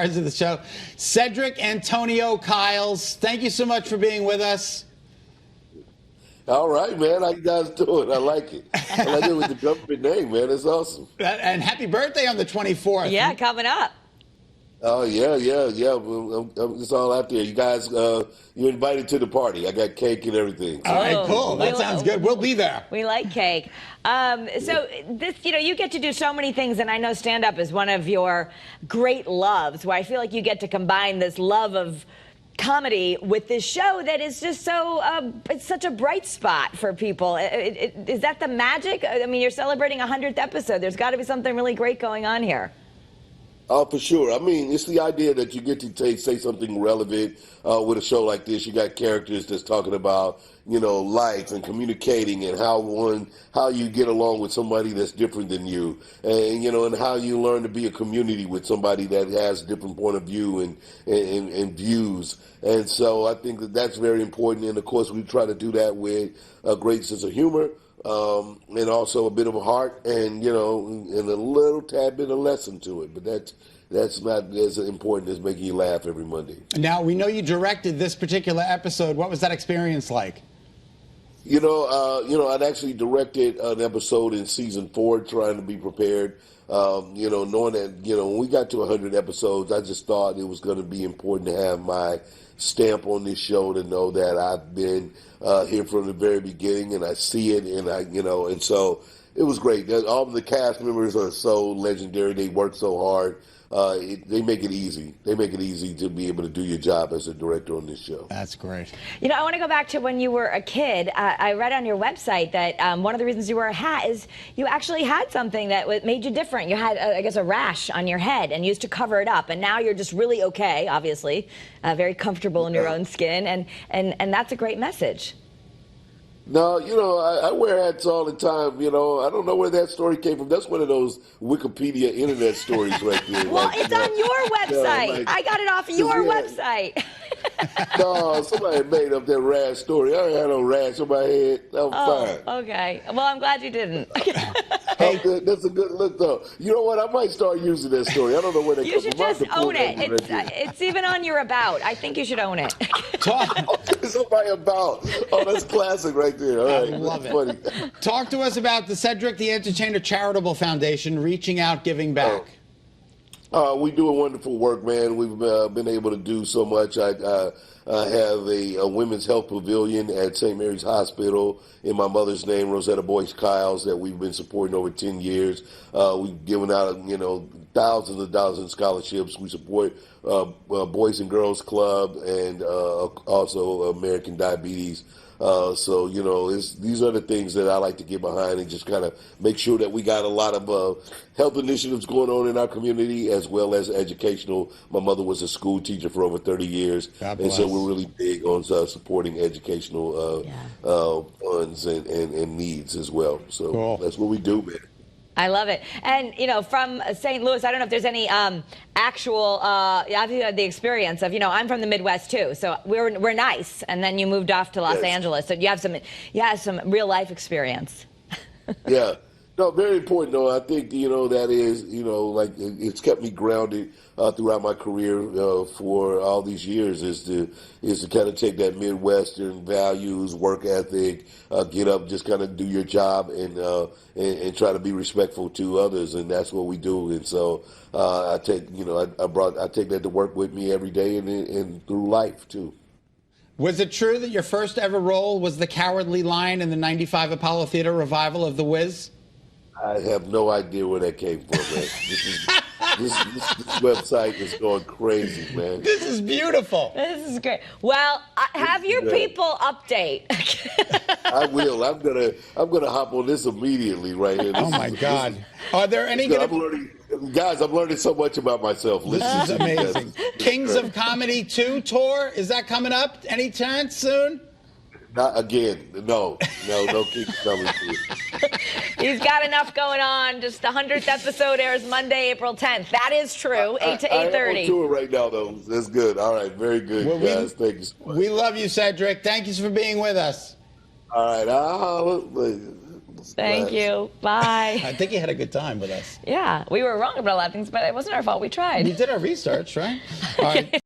Of the show, Cedric Antonio Kyles. Thank you so much for being with us. All right, man. How you guys doing? I like it. I like it with the government name, man. It's awesome. And happy birthday on the 24th. Yeah, coming up. Oh, yeah. It's all out there. You guys, you're invited to the party. I got cake and everything. All right, cool. That sounds good. We'll be there. We like cake. So this, you get to do so many things, and I know stand-up is one of your great loves, where I feel like you get to combine this love of comedy with this show that is just so, it's such a bright spot for people. Is that the magic? I mean, you're celebrating a 100th episode. There's got to be something really great going on here. Oh, for sure. I mean, it's the idea that you get to say something relevant with a show like this. You got characters that's talking about, life and communicating and how you get along with somebody that's different than you, and and how you learn to be a community with somebody that has a different point of view and views. And so I think that's very important. And of course, we try to do that with a great sense of humor. And also a bit of a heart, and and a little tad bit of lesson to it. But that's not as important as making you laugh every Monday. Now, we know you directed this particular episode. What was that experience like? I'd actually directed an episode in season 4, trying to be prepared. Knowing that when we got to 100 episodes, I just thought it was going to be important to have my stamp on this show, to know that I've been here from the very beginning, and I see it, and and so it was great. All of the cast members are so legendary. They work so hard. They make it easy. They make it easy to be able to do your job as a director on this show. That's great. I want to go back to when you were a kid. I read on your website that one of the reasons you wore a hat is you actually had something that made you different. You had, I guess, a rash on your head and used to cover it up. And now you're just really okay, obviously, very comfortable in your own skin. And that's a great message. No, I wear hats all the time. I don't know where that story came from. That's one of those Wikipedia internet stories right there. Well, it's on your website. I got it off of your website. No, somebody made up that rash story. I ain't had no rash on my head. I'm fine. Okay. Well, I'm glad you didn't. That's a good look, though. You know what? I might start using that story. I don't know where they You should just own it. It's even on your About. I think you should own it. It's on my About. Oh, that's classic right there. All right. I love it. Funny. Talk to us about the Cedric the Entertainer Charitable Foundation, reaching out, giving back. We do a wonderful work, man. We've been able to do so much. I have a women's health pavilion at St. Mary's Hospital in my mother's name, Rosetta Boyce Kyles, that we've been supporting over 10 years. We've given out, thousands of dollars in scholarships. We support Boys and Girls Club and also American Diabetes. So, these are the things that I like to get behind and just kind of make sure that we got a lot of health initiatives going on in our community, as well as educational. My mother was a school teacher for over 30 years, and so we're really big on supporting educational funds and needs as well. So cool. That's what we do, man. I love it. And, from St. Louis, I don't know if there's any actual, I've had the experience of, I'm from the Midwest too, so we're nice. And then you moved off to Los Angeles, so you have some real life experience. Yeah. No, very important, though. I think, that is, like it's kept me grounded throughout my career for all these years is to kind of take that Midwestern values, work ethic, get up, just kind of do your job and try to be respectful to others. And that's what we do. And so I take, I take that to work with me every day and through life, too. Was it true that your first ever role was the Cowardly Lion in the '95 Apollo Theater revival of The Wiz? I have no idea where that came from, man. This website is going crazy, man. This is beautiful. This is great. Well, have your people update. I will. I'm gonna hop on this immediately right here. Oh my God. Are there any? I'm learning so much about myself. This is amazing. Kings of Comedy 2 tour, is that coming up any chance soon? Not again. No Kings of Comedy 2. He's got enough going on. Just the 100th episode airs Monday, April 10th. That is true, 8 to 8:30. I'm on tour right now, though. That's good. All right, very good, guys. Thank you so much. We love you, Cedric. Thank you for being with us. All right. Thank you. Bye. I think you had a good time with us. Yeah, we were wrong about a lot of things, but it wasn't our fault. We tried. We did our research, right? All right.